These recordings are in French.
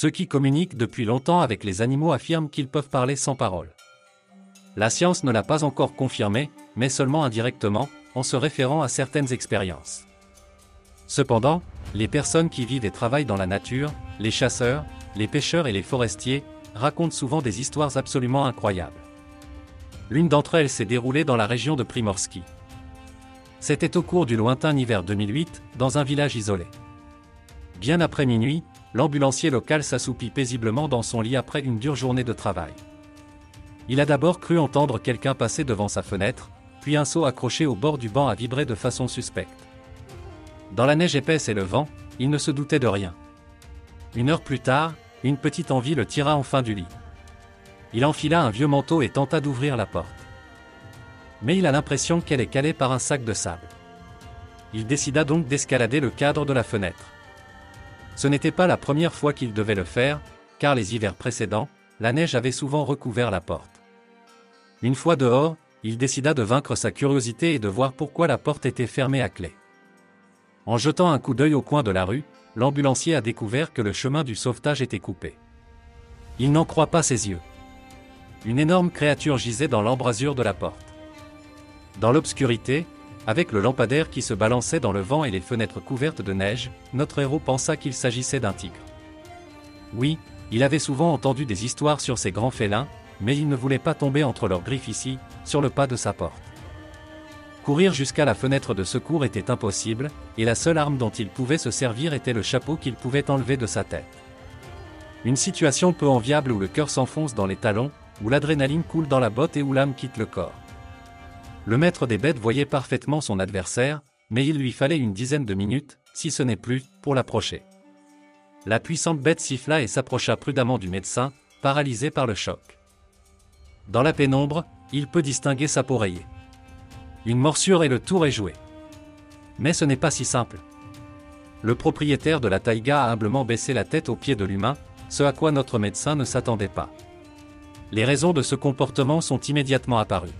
Ceux qui communiquent depuis longtemps avec les animaux affirment qu'ils peuvent parler sans parole. La science ne l'a pas encore confirmé, mais seulement indirectement, en se référant à certaines expériences. Cependant, les personnes qui vivent et travaillent dans la nature, les chasseurs, les pêcheurs et les forestiers, racontent souvent des histoires absolument incroyables. L'une d'entre elles s'est déroulée dans la région de Primorsky. C'était au cours du lointain hiver 2008, dans un village isolé. Bien après minuit, l'ambulancier local s'assoupit paisiblement dans son lit après une dure journée de travail. Il a d'abord cru entendre quelqu'un passer devant sa fenêtre, puis un seau accroché au bord du banc a vibré de façon suspecte. Dans la neige épaisse et le vent, il ne se doutait de rien. Une heure plus tard, une petite envie le tira enfin du lit. Il enfila un vieux manteau et tenta d'ouvrir la porte. Mais il a l'impression qu'elle est calée par un sac de sable. Il décida donc d'escalader le cadre de la fenêtre. Ce n'était pas la première fois qu'il devait le faire, car les hivers précédents, la neige avait souvent recouvert la porte. Une fois dehors, il décida de vaincre sa curiosité et de voir pourquoi la porte était fermée à clé. En jetant un coup d'œil au coin de la rue, l'ambulancier a découvert que le chemin du sauvetage était coupé. Il n'en croit pas ses yeux. Une énorme créature gisait dans l'embrasure de la porte. Dans l'obscurité, avec le lampadaire qui se balançait dans le vent et les fenêtres couvertes de neige, notre héros pensa qu'il s'agissait d'un tigre. Oui, il avait souvent entendu des histoires sur ces grands félins, mais il ne voulait pas tomber entre leurs griffes ici, sur le pas de sa porte. Courir jusqu'à la fenêtre de secours était impossible, et la seule arme dont il pouvait se servir était le chapeau qu'il pouvait enlever de sa tête. Une situation peu enviable où le cœur s'enfonce dans les talons, où l'adrénaline coule dans la botte et où l'âme quitte le corps. Le maître des bêtes voyait parfaitement son adversaire, mais il lui fallait une dizaine de minutes, si ce n'est plus, pour l'approcher. La puissante bête siffla et s'approcha prudemment du médecin, paralysé par le choc. Dans la pénombre, il peut distinguer sa peau rayée. Une morsure et le tour est joué. Mais ce n'est pas si simple. Le propriétaire de la taïga a humblement baissé la tête aux pieds de l'humain, ce à quoi notre médecin ne s'attendait pas. Les raisons de ce comportement sont immédiatement apparues.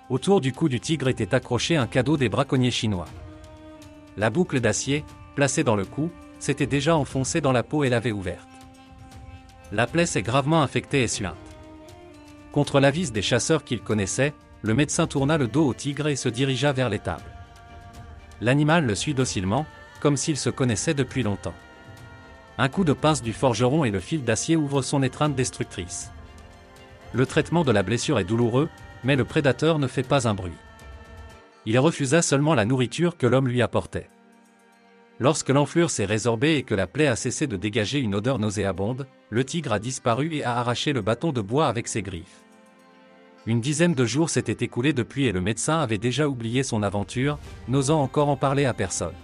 Autour du cou du tigre était accroché un cadeau des braconniers chinois. La boucle d'acier, placée dans le cou, s'était déjà enfoncée dans la peau et l'avait ouverte. La plaie s'est gravement infectée et suinte. Contre l'avis des chasseurs qu'il connaissait, le médecin tourna le dos au tigre et se dirigea vers l'étable. L'animal le suit docilement, comme s'il se connaissait depuis longtemps. Un coup de pince du forgeron et le fil d'acier ouvre son étreinte destructrice. Le traitement de la blessure est douloureux, mais le prédateur ne fait pas un bruit. Il refusa seulement la nourriture que l'homme lui apportait. Lorsque l'enflure s'est résorbée et que la plaie a cessé de dégager une odeur nauséabonde, le tigre a disparu et a arraché le bâton de bois avec ses griffes. Une dizaine de jours s'étaient écoulés depuis et le médecin avait déjà oublié son aventure, n'osant encore en parler à personne.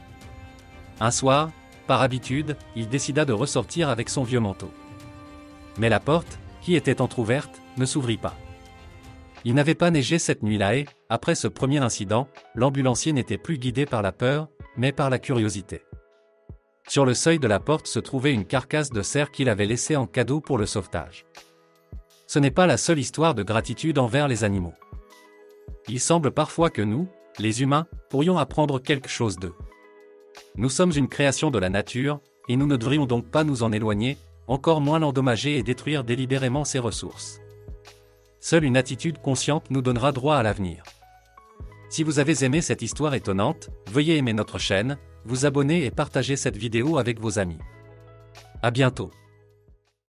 Un soir, par habitude, il décida de ressortir avec son vieux manteau. Mais la porte, qui était entr'ouverte, ne s'ouvrit pas. Il n'avait pas neigé cette nuit-là et, après ce premier incident, l'ambulancier n'était plus guidé par la peur, mais par la curiosité. Sur le seuil de la porte se trouvait une carcasse de cerf qu'il avait laissée en cadeau pour le sauvetage. Ce n'est pas la seule histoire de gratitude envers les animaux. Il semble parfois que nous, les humains, pourrions apprendre quelque chose d'eux. Nous sommes une création de la nature, et nous ne devrions donc pas nous en éloigner, encore moins l'endommager et détruire délibérément ses ressources. Seule une attitude consciente nous donnera droit à l'avenir. Si vous avez aimé cette histoire étonnante, veuillez aimer notre chaîne, vous abonner et partager cette vidéo avec vos amis. À bientôt.